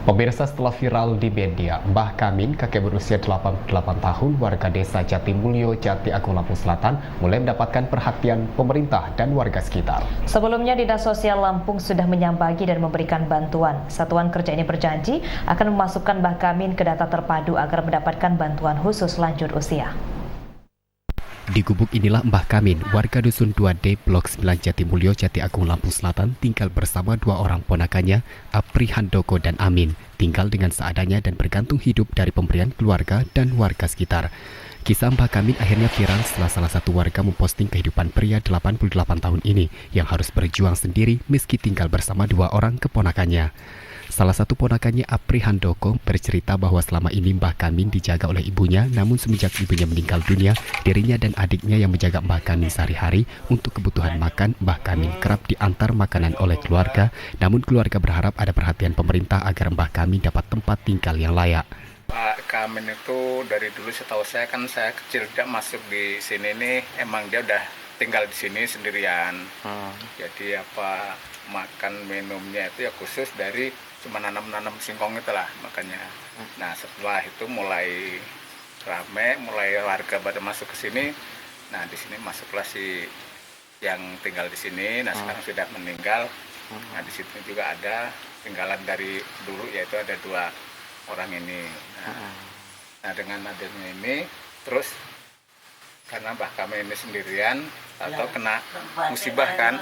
Pemirsa, setelah viral di media, Mbah Kamin, kakek berusia 88 tahun, warga desa Jatimulyo, Jati Agung, Lampung Selatan, mulai mendapatkan perhatian pemerintah dan warga sekitar. Sebelumnya, Dinas Sosial Lampung sudah menyambangi dan memberikan bantuan. Satuan kerja ini berjanji akan memasukkan Mbah Kamin ke data terpadu agar mendapatkan bantuan khusus lanjut usia. Di gubuk inilah Mbah Kamin, warga Dusun 2D, Blok 9 Jatimulyo, Jati Agung, Lampung Selatan, tinggal bersama dua orang ponakannya, Apri Handoko dan Amin, tinggal dengan seadanya dan bergantung hidup dari pemberian keluarga dan warga sekitar. Kisah Mbah Kamin akhirnya viral setelah salah satu warga memposting kehidupan pria 88 tahun ini yang harus berjuang sendiri meski tinggal bersama dua orang keponakannya. Salah satu ponakannya, Apri Handoko, bercerita bahwa selama ini Mbah Kamin dijaga oleh ibunya, namun semenjak ibunya meninggal dunia, dirinya dan adiknya yang menjaga Mbah Kamin sehari-hari. Untuk kebutuhan makan, Mbah Kamin kerap diantar makanan oleh keluarga, namun keluarga berharap ada perhatian pemerintah agar Mbah Kamin dapat tempat tinggal yang layak. Pak Kamin itu dari dulu setahu saya kan saya kecil dia masuk di sini nih, emang dia udah tinggal di sini sendirian. Jadi apa makan minumnya itu ya khusus dari cuma nanam singkong itulah makanya. Nah setelah itu mulai rame, mulai warga pada masuk ke sini. Nah di sini masuklah si yang tinggal di sini. Nah sekarang sudah meninggal. Nah di situ juga ada tinggalan dari dulu, yaitu ada dua orang ini. Nah dengan adanya ini terus karena Mbah Kamin ini sendirian atau kena musibah kan,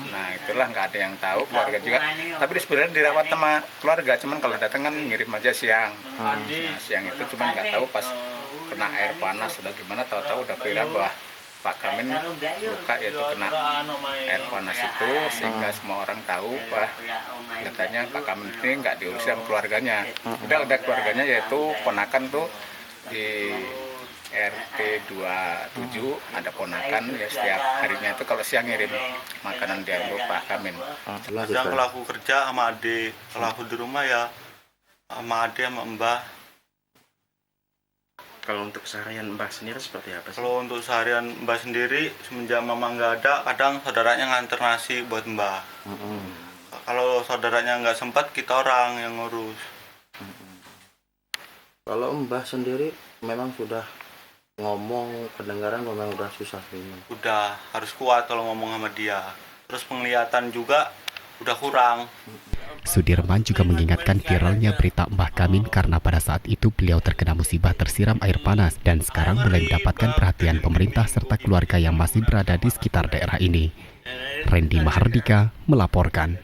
nah itulah nggak ada yang tahu, keluarga juga. Tapi sebenarnya dirawat sama keluarga, cuman kalau datang kan ngirim aja siang. Nah, siang itu cuman nggak tahu pas kena air panas sudah gimana, tahu-tahu udah viral bahwa Pak Kamin luka yaitu kena air panas itu, sehingga semua orang tahu bahwa katanya Pak Kamin ini nggak diurus sama keluarganya. Udah ada keluarganya yaitu ponakan tuh di RT 27 ada ponakan ya, setiap harinya itu kalau siang ngirim makanan dia untuk Pak Kamin. Yang kalau aku kerja sama adik, kalau aku di rumah ya sama adik sama mbah. Kalau untuk seharian mbah sendiri seperti apa sih? Kalau untuk seharian mbah sendiri semenjak mama nggak ada, kadang saudaranya nganter nasi buat mbah. Kalau saudaranya nggak sempat, kita orang yang ngurus. Kalau mbah sendiri memang sudah ngomong, pendengaran memang udah susah ini. Udah harus kuat kalau ngomong sama dia. Terus penglihatan juga udah kurang. Sudirman juga mengingatkan viralnya berita Mbah Kamin karena pada saat itu beliau terkena musibah tersiram air panas dan sekarang mulai mendapatkan perhatian pemerintah serta keluarga yang masih berada di sekitar daerah ini. Randy Mahardika melaporkan.